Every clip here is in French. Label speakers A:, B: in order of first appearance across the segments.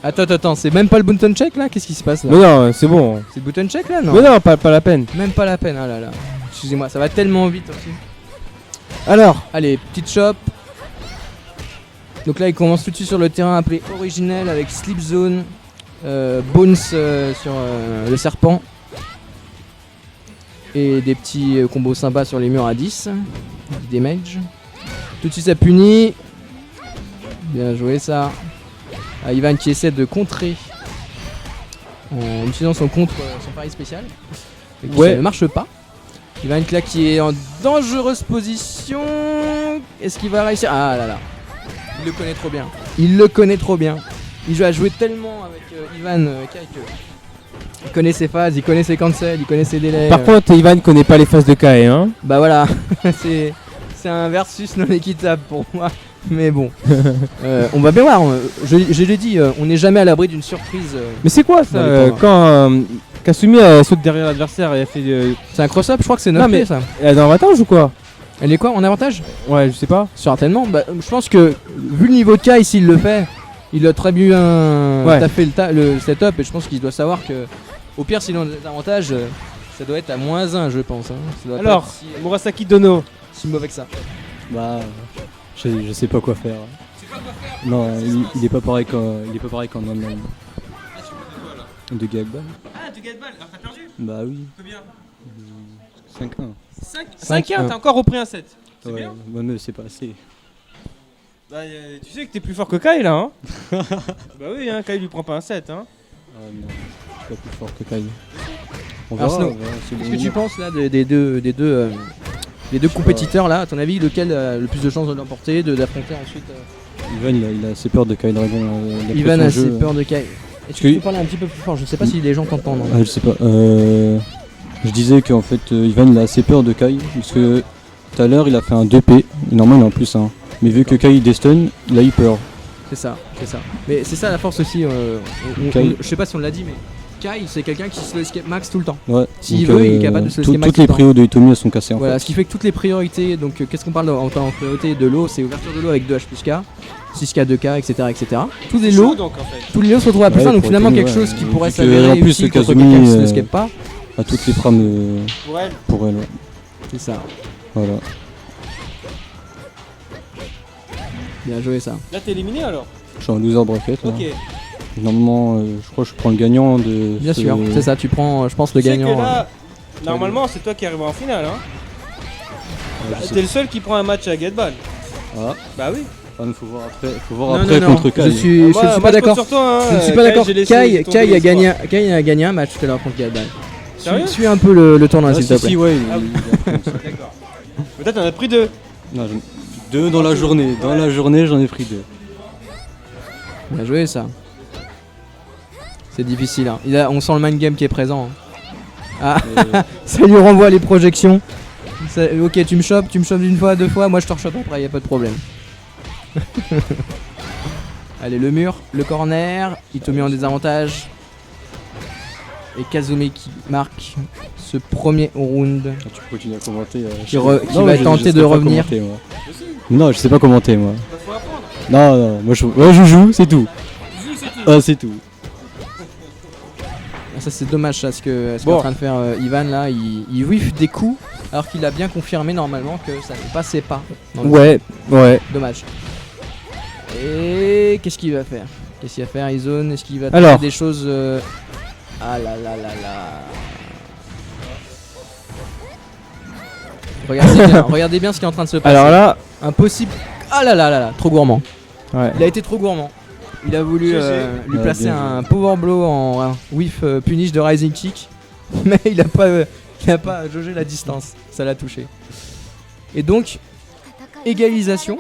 A: Attends, c'est même pas le button check là? Qu'est-ce qui se passe là?
B: Mais non, c'est bon.
A: C'est le button check là, non?
B: Mais non, pas la peine.
A: Même pas la peine, ah là là. Excusez-moi, ça va tellement vite aussi.
B: Alors,
A: Allez, petite shop. Donc là, il commence tout de suite sur le terrain appelé originel avec Sleep Zone, Bones sur le serpent. Et des petits combos sympas sur les murs à 10. Des mages. Tout de suite, ça punit. Bien joué ça. Ah, Ivan qui essaie de contrer en utilisant son pari spécial. Et qui
B: Ouais.
A: ne marche pas. Ivan là qui est en dangereuse position. Est-ce qu'il va réussir? Ah là là. Il le connaît trop bien. Il le connaît trop bien. Il a joué tellement avec Ivan Kai que il connaît ses phases, il connaît ses cancels, il connaît ses délais.
B: par contre, Ivan connaît pas les phases de Kai, hein.
A: Bah voilà. c'est un versus non équitable pour moi. Mais bon. On va bien voir. Je l'ai dit, on n'est jamais à l'abri d'une surprise.
B: Mais c'est quoi ça
A: Dans les points.
B: quand Kasumi elle saute derrière l'adversaire et elle fait.
A: C'est un cross-up, je crois que c'est
B: Non,
A: 9
B: mais-
A: ça.
B: Elle est dans l'avantage ou quoi?
A: Elle est quoi en avantage?
B: Ouais, je sais pas.
A: Certainement. Bah, je pense que vu le niveau de Kai, s'il le fait, il a très bien
B: Ouais.
A: taffé le setup et je pense qu'il doit savoir que au pire s'il a des avantages, ça doit être à -1 je pense. Hein. Ça doit pas
B: Alors,
A: être
B: Murasaki Dono.
A: si mauvais que ça.
C: Bah, je sais pas quoi faire. Non, il est pas pareil qu'en online. De Gagball.
B: Ah, tu gagnes balle, alors t'as perdu?
C: Bah oui.
B: Combien?
C: 5-1.
B: 5-1, t'as encore repris un set. C'est
C: Ouais,
B: bien.
C: ouais, mais c'est pas assez.
B: Bah, tu sais que t'es plus fort que Kai là, hein. Bah oui, hein, Kai lui prend pas un set, hein.
C: Ah non, je suis pas plus fort que Kai. On
A: Alors,
C: verra,
A: Snow,
C: on verra, c'est
A: Qu'est-ce
C: bon.
A: que tu penses là des deux compétiteurs là, à ton avis, lequel a le plus de chances de l'emporter, d'affronter ensuite
C: Ivan, il a assez peur de Kai Dragon. d'après
A: Ivan
C: son
A: a
C: jeu.
A: assez peur de Kai. Est-ce que tu peux parler un petit peu plus fort? Je sais pas si les gens t'entendent.
C: Ah, je sais pas. Je disais qu'en fait, Ivan il a assez peur de Kai. Parce que tout à l'heure, il a fait un 2P. Et normalement, il est en plus 1. Mais vu que Kai destun, il a eu peur.
A: C'est ça. Mais c'est ça la force aussi.
C: Kai.
A: Je sais pas si on l'a dit, mais Kai c'est quelqu'un qui se le escape max tout le temps.
C: Ouais.
A: S'il
C: donc,
A: veut, il est capable de se laisser max
C: toutes
A: tout
C: les
A: le temps.
C: prios de Hitomi elles sont cassées en
A: Voilà,
C: fait.
A: ce qui fait que toutes les priorités, donc qu'est-ce qu'on parle en priorité de l'eau, c'est ouverture de l'eau avec 2H plus K, 6K, 2K, etc. Tous les lots,
B: donc en fait.
A: tous les lots se retrouvent à plus
C: Ouais,
A: 1, donc
C: pour
A: finalement
C: Hitomi,
A: quelque
C: ouais.
A: chose qui
C: Vu
A: pourrait
C: que,
A: s'avérer
C: en plus,
A: utile contre
C: Kazumi,
A: quelqu'un qui se le escape pas.
C: À toutes les frames
B: Pour elle.
C: pour elle. Ouais.
A: C'est ça.
C: Voilà.
A: Bien joué ça.
B: Là, t'es éliminé alors.
C: Je suis en loser bracket. Là.
B: Ok.
C: Normalement, je crois que je prends le gagnant de.
A: Bien
C: ce-
A: sûr, c'est ça, tu prends, je pense, le
B: Tu sais
A: gagnant.
B: que là, normalement, c'est toi qui arrives en finale, hein.
C: Ouais, je sais
B: T'es le seul qui prend un match à Get Ball.
C: Ah.
B: Bah oui.
C: Ah, mais faut voir après
A: Non,
C: contre
A: je
C: Kai.
A: suis
B: Moi,
A: pas
B: je compte
A: d'accord.
B: sur toi, hein.
A: Je ne suis pas
B: Kai,
A: d'accord.
B: j'ai laissé
A: Kai
B: tomber
A: a
B: l'espoir.
A: gagné un match tout à l'heure contre Galban.
B: Sérieux?
A: Suis un peu le tournoi,
C: Ah,
A: s'il
C: si,
A: te plaît.
C: si, ouais.
B: Ah oui. D'accord. Peut-être t'en as pris 2.
C: Non, 2 dans la journée. Dans la journée, j'en ai pris 2.
A: Bien joué ça. C'est difficile. Hein. On sent le mind game qui est présent. Hein. Ah, ça lui renvoie les projections. Ok, tu me chopes d'une fois, 2 fois, moi je te rechoppe après, y a pas de problème. Allez, le mur, le corner, Hitomi en désavantage. Et Kazumi qui marque ce premier round.
C: Ah, tu peux continuer à commenter.
A: Qui va tenter de revenir.
C: Non, je sais pas commenter moi.
B: Bah, faut apprendre.
C: Non, moi je joue, c'est tout. Ah, c'est tout.
A: Ah, ça c'est dommage ça, ce qu'est
B: Bon.
A: en train de faire Ivan là, il whiff des coups alors qu'il a bien confirmé normalement que ça ne passait pas. dans le
B: Ouais.
A: Dommage. Et qu'est-ce qu'il va faire? Qu'est-ce qu'il va faire, Izone? Est-ce qu'il va
B: Alors.
A: tenter des choses Ah là là là là. Regardez bien ce qui est en train de se passer.
B: Alors là,
A: Impossible. Ah là là là là, trop gourmand.
B: ouais.
A: Il a été trop gourmand. Il a voulu lui
C: Ouais,
A: placer
C: bien
A: un power blow en whiff punish de Rising Kick, mais il a pas jaugé la distance. Ça l'a touché. Et donc, égalisation.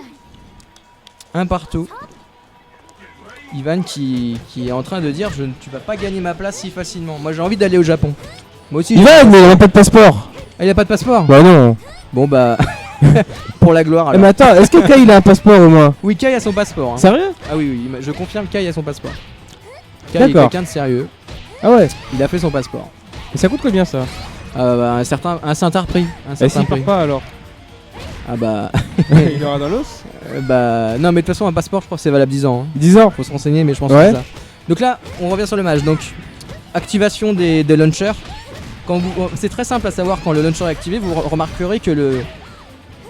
A: Un partout. Ivan qui est en train de dire tu vas pas gagner ma place si facilement. Moi j'ai envie d'aller au Japon. Moi aussi.
B: Ivan, mais il a pas de passeport.
A: Ah, il a pas de passeport.
B: Bah non.
A: Bon bah pour la gloire
B: Eh,
A: alors.
B: mais attends, est-ce que Kai il a un passeport au moins?
A: Oui, Kai a son passeport. Hein.
B: Sérieux?
A: Ah oui, je confirme, Kai a son passeport. Kai est
B: D'accord.
A: quelqu'un de sérieux.
B: Ah ouais.
A: Il a fait son passeport.
B: Et ça coûte combien ça?
A: Un certain prix. Un
B: Et
A: certain
B: s'il part
A: prix.
B: pas alors?
A: Ah bah
B: Il aura dans l'os?
A: bah non mais de toute façon un passeport je crois que c'est valable 10 ans. Hein.
B: 10 ans.
A: Faut se renseigner mais je pense
B: Ouais.
A: que c'est ça. Donc là, on revient sur le match. Donc, activation des launchers. C'est très simple à savoir quand le launcher est activé. Vous remarquerez que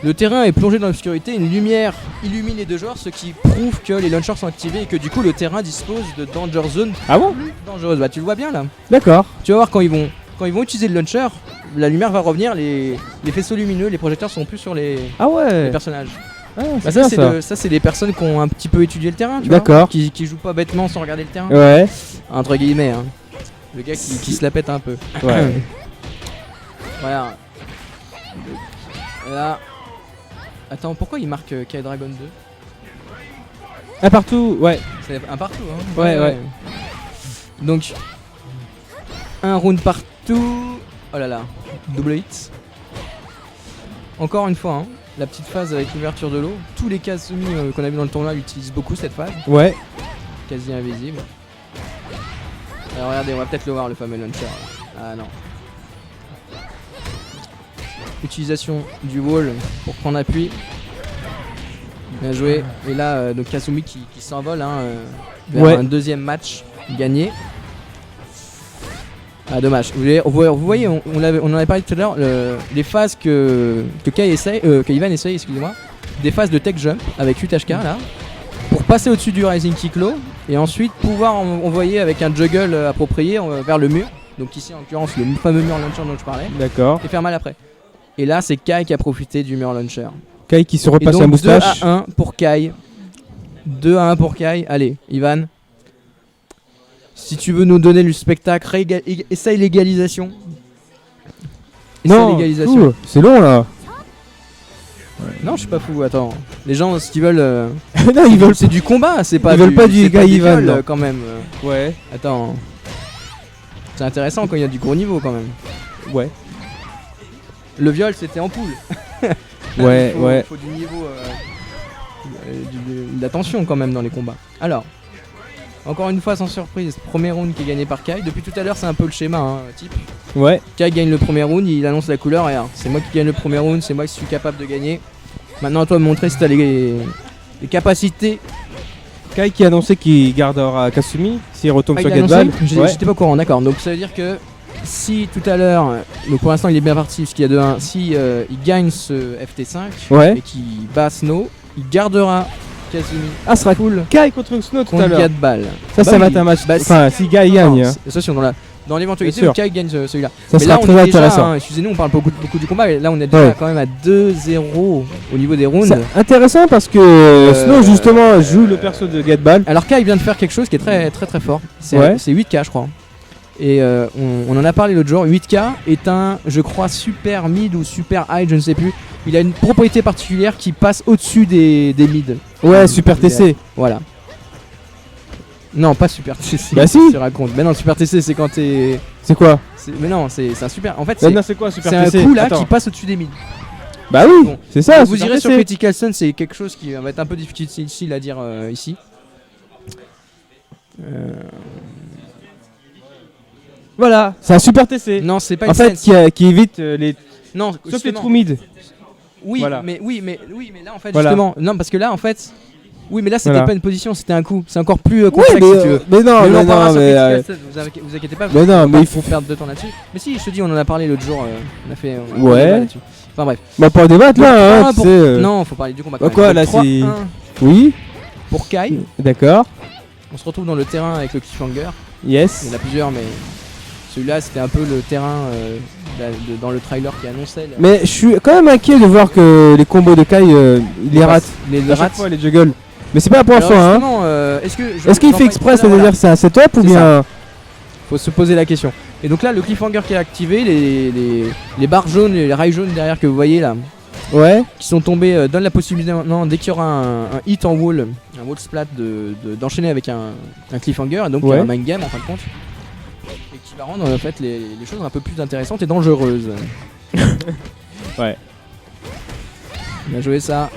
A: le terrain est plongé dans l'obscurité. Une lumière illumine les deux joueurs, ce qui prouve que les launchers sont activés et que du coup le terrain dispose de danger zone
B: Ah bon?
A: dangereuse. Bah, tu le vois bien là.
B: D'accord.
A: Tu vas voir quand ils vont utiliser le launcher, la lumière va revenir, les faisceaux lumineux, les projecteurs sont plus sur les
B: Ah ouais.
A: personnages.
B: Ah,
A: Bah,
B: c'est bien, ça.
A: ça c'est des personnes qui ont un petit peu étudié le terrain, tu vois,
B: D'accord.
A: qui jouent pas bêtement sans regarder le terrain,
B: Ouais.
A: entre guillemets. Hein. Le gars qui se la pète un peu.
B: Ouais.
A: Voilà. Là. Attends, pourquoi il marque K-Dragon 2 ?
B: Un partout, ouais.
A: C'est un partout, hein.
B: Ouais.
A: Donc, un round partout. Oh là là, double hit. Encore une fois, hein, la petite phase avec l'ouverture de l'eau. Tous les Kasumi qu'on a vu dans le tournoi utilisent beaucoup cette phase.
B: Ouais.
A: Quasi invisible. Alors regardez, on va peut-être le voir, le fameux launcher. Ah non. Utilisation du wall pour prendre appui. Bien joué. Et là, donc Kasumi qui s'envole hein, vers
B: Ouais.
A: un deuxième match gagné. Ah dommage. Vous voyez, on en avait parlé tout à l'heure, les phases que Ivan essaye, excusez-moi, des phases de tech jump avec Utashka là, pour passer au-dessus du Rising Kick Low et ensuite pouvoir envoyer avec un juggle approprié vers le mur. Donc ici en l'occurrence le fameux mur launcher dont je parlais,
B: D'accord.
A: et faire mal après. Et là c'est Kai qui a profité du mur launcher.
B: Kai qui se
A: Et
B: repasse
A: donc
B: la moustache.
A: 2 à 1 pour Kai. 2 à 1 pour Kai. Allez, Ivan. Si tu veux nous donner le spectacle, essaye l'égalisation. Essaye
B: Non,
A: l'égalisation.
B: fou, c'est long là.
A: Non, je suis pas fou, attends. Les gens, ce qu'ils veulent.
B: Non, ils veulent.
A: C'est du combat, c'est pas
B: Ils veulent pas du
A: c'est
B: gars
A: des
B: Ivan,
A: viols,
B: non.
A: quand même.
B: Ouais.
A: Attends. C'est intéressant quand il y a du gros niveau quand même.
B: Ouais.
A: Le viol, c'était en poule.
B: Ouais,
A: Il
B: ouais.
A: faut du niveau. D'attention quand même dans les combats. Alors. Encore une fois, sans surprise, premier round qui est gagné par Kai. Depuis tout à l'heure, c'est un peu le schéma, hein, type.
B: Ouais.
A: Kai gagne le premier round, il annonce la couleur et c'est moi qui gagne le premier round, c'est moi qui suis capable de gagner. Maintenant à toi de montrer si t'as les capacités.
B: Kai qui a annoncé qu'il gardera Kasumi s'il retombe
A: Ah,
B: sur
A: il a
B: Get
A: annoncé
B: Ball. Ouais.
A: J'étais pas au courant, d'accord. Donc ça veut dire que si tout à l'heure, donc pour l'instant il est bien parti parce qu'il y a 2-1, si il gagne ce FT5
B: Ouais.
A: et qu'il bat Snow, il gardera Kasumi.
B: Ah, ce sera
A: Full
B: Kai contre Snow tout à
A: contre
B: l'heure.
A: 4 balles.
B: Ça,
A: Bah
B: ça va
A: oui.
B: être un match.
A: Bah,
B: Enfin, si Kai gagne, hein.
A: Attention, dans l'éventualité
B: Bien
A: où
B: sûr.
A: Kai gagne celui-là.
B: Ça
A: Mais
B: sera
A: là on
B: très
A: est déjà,
B: intéressant.
A: hein, excusez-nous, on parle beaucoup du combat, mais là on est déjà
B: Ouais.
A: quand même à 2-0 au niveau des rounds.
B: C'est intéressant parce que Snow justement joue le perso de Get Ball.
A: Alors Kai vient de faire quelque chose qui est très fort. C'est
B: Ouais.
A: c'est 8K je crois. Et on en a parlé l'autre jour. 8K est un, je crois, super mid ou super high, je ne sais plus. Il a une propriété particulière qui passe au-dessus des mid.
B: Ouais, super TC.
A: Voilà. Non, pas super TC.
B: Bah si.
A: Tu racontes. Mais non, super TC c'est quand t'es.
B: C'est quoi?
A: Mais non, c'est un super. En fait,
B: Non, non, c'est quoi super
A: c'est un
B: TC?
A: coup là
B: Attends.
A: qui passe au-dessus des mid.
B: Bah oui,
A: Bon.
B: c'est ça.
A: Vous
B: super
A: irez sur
B: TC.
A: Critical Sun, c'est quelque chose qui va être un peu difficile à dire ici.
B: Voilà, c'est un super TC.
A: Non, c'est pas
B: En
A: une
B: fait,
A: scène.
B: qui évite les.
A: Non,
B: Sauf les
A: justement.
B: trous mid.
A: Oui,
B: Voilà.
A: mais là en fait
B: Voilà.
A: justement, non parce que là en fait, oui mais là c'était
B: Voilà.
A: pas une position, c'était un coup. C'est encore plus
B: Oui,
A: complexe si tu veux.
B: mais non,
A: Mais
B: mais
A: on parlera
B: non,
A: sur
B: mais.
A: Critical Sun, vous inquiétez pas.
B: Mais non, mais il
A: faut
B: faut.
A: perdre de temps là-dessus. Mais si, je te dis, on en a parlé l'autre jour. On a fait. un
B: Ouais.
A: débat là-dessus. Enfin bref.
B: Bah, pour débattre
A: Donc,
B: là, hein,
A: 3-1
B: tu
A: pour-
B: sais.
A: Non, faut parler du combat.
B: Bah
A: quand
B: quoi,
A: même.
B: là,
A: Donc,
B: c'est-
A: 3-1
B: Oui,
A: pour Kai.
B: d'accord.
A: On se retrouve dans le terrain avec le cliffhanger. Il
B: Yes.
A: y en a plusieurs, mais celui-là c'était un peu le terrain dans le trailer qui annonçait.
B: Mais je suis quand même inquiet de voir que les combos de Kai, il les rate.
A: Les
B: À chaque
A: rate.
B: fois, les juggle. Mais c'est pas la première
A: Alors,
B: fois, hein.
A: justement,
B: Est-ce qu'il fait exprès, c'est-à-dire c'est un setup ou
A: C'est
B: bien.
A: Faut se poser la question. Et donc là, le cliffhanger qui est activé, les barres jaunes, les rails jaunes derrière que vous voyez là,
B: Ouais,
A: qui sont tombés, donnent la possibilité maintenant, dès qu'il y aura un hit en wall, un wall splat, d'enchaîner avec un cliffhanger, et donc
B: Ouais.
A: un mind game en fin de compte, et qui va rendre en fait les choses un peu plus intéressantes et dangereuses.
B: Ouais.
A: Bien joué ça.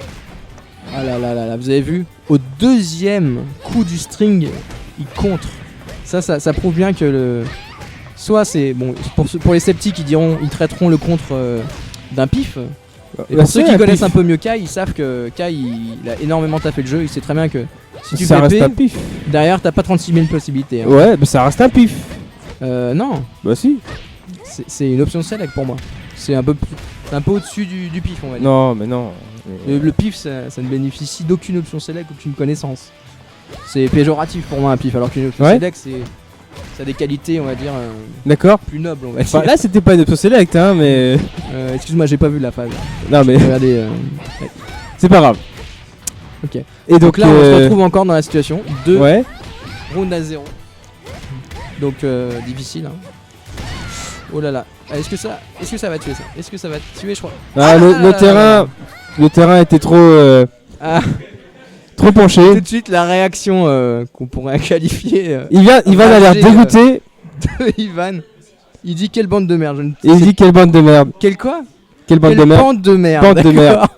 A: Ah là là là là, vous avez vu, au deuxième coup du string, il contre. Ça prouve bien que le. Soit c'est. Bon, pour les sceptiques, ils traiteront le contre d'un pif. Et pour ceux qui connaissent un peu mieux Kai, ils savent que Kai il a énormément tapé le jeu. Il sait très bien que si tu
B: ça
A: fais
B: reste un
A: P,
B: pif.
A: derrière t'as pas 36 000 possibilités. Hein.
B: Ouais, mais ça reste un pif.
A: Non,
B: Bah si.
A: c'est une option select pour moi. C'est un peu au-dessus du pif, on va dire.
B: Non, mais non.
A: Le pif, ça ne bénéficie d'aucune option select, aucune connaissance. C'est péjoratif pour moi un pif, alors qu'une option
B: Ouais.
A: select, ça a des qualités, on va dire,
B: D'accord.
A: plus nobles, on va dire.
B: Bah, là, c'était pas une option select, hein, mais.
A: Excuse-moi, j'ai pas vu la phase.
B: Non, mais
A: Regardez.
B: c'est pas grave.
A: Ok.
B: Et
A: Donc là, on se retrouve encore dans la situation de
B: Ouais.
A: round à 0. Donc difficile. Hein. Oh là là. Ah, est-ce que ça va tuer ça? Est-ce que ça va tuer, je crois?
B: Ah, le terrain était trop.
A: Ah,
B: Trop penché.
A: tout de suite la réaction qu'on pourrait qualifier
B: Ivan a l'air
A: Ragé,
B: dégoûté.
A: de Ivan. Il dit quelle bande de merde. Je ne
B: Et il
A: sais-
B: dit quelle bande de merde.
A: Quelle quoi?
B: Quelle bande
A: Quelle
B: de merde.
A: bande de merde.
B: Bande de
A: d'accord.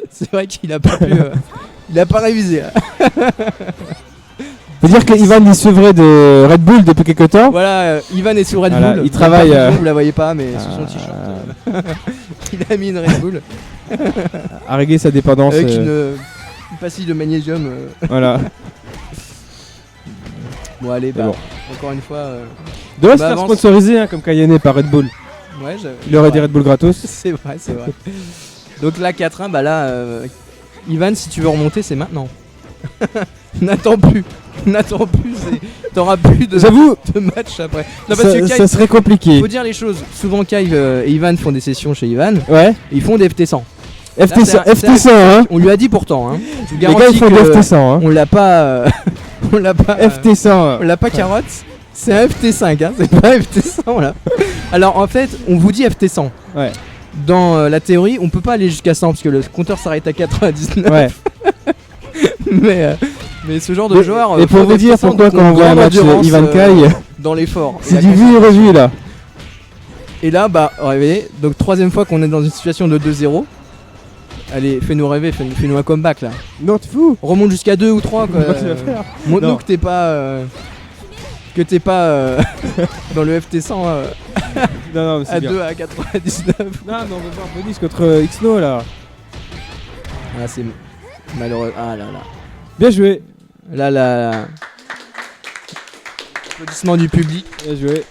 A: C'est vrai qu'il a pas pu. Il a pas révisé. Hein.
B: Faut dire que Ivan il sevrait de Red Bull depuis quelque temps.
A: Voilà, Ivan est sur Red
B: Voilà,
A: Bull.
B: il travaille,
A: Vous la voyez pas, mais sur son t-shirt. Il a mis une Red Bull
B: À régler sa dépendance.
A: avec une pastille de magnésium.
B: Voilà.
A: Bon, allez, bah,
B: bon.
A: encore une fois.
B: Doit se
A: Bah,
B: faire
A: avance.
B: sponsoriser hein, comme Cayenne par Red Bull.
A: Ouais,
B: Il aurait des
A: ouais.
B: Red Bull gratos.
A: C'est vrai, c'est vrai. Donc là, 4-1, bah là, Ivan, si tu veux remonter, c'est maintenant. N'attends plus. N'attends plus. T'auras plus
B: J'avoue,
A: de match après. Non, parce que
B: ça
A: Kai,
B: serait compliqué.
A: faut dire les choses. Souvent, Kai et Ivan font des sessions chez Ivan.
B: Ouais.
A: Ils font des FT100.
B: FT100,
A: c'est
B: FT100 hein.
A: On lui a dit pourtant. Hein. Je vous
B: Les gars
A: garantis
B: ils font
A: que
B: des FT100 hein.
A: on l'a pas. On l'a pas.
B: FT100.
A: On l'a pas carotte. C'est un FT5. Hein. C'est pas un FT100 là. Alors en fait, on vous dit FT100.
B: Ouais.
A: Dans la théorie, on peut pas aller jusqu'à 100 parce que le compteur s'arrête à 99.
B: Ouais.
A: mais ce genre de joueur.
B: Et pour
A: font
B: vous
A: des
B: dire
A: FT100,
B: pourquoi
A: donc
B: quand on
A: ont
B: voit un
A: grande
B: match
A: endurance,
B: Ivan Kai,
A: dans l'effort.
B: c'est du vu et revu là.
A: Et là, bah, rêvez. Donc, troisième fois qu'on est dans une situation de 2-0. Allez, fais-nous rêver, fais-nous un comeback là.
B: Non, tu fous.
A: Remonte jusqu'à 2 ou 3 quoi.
B: Comment tu vas faire?
A: Montre-nous
B: Non.
A: que t'es pas. Que t'es pas dans le FT100
B: Non, mais c'est
A: à
B: bien.
A: 2 à 99.
B: Non, mais on va voir bonus contre Xno là.
A: Ah, c'est malheureux. Ah là là.
B: Bien joué.
A: Là. Applaudissements du public.
B: Bien joué.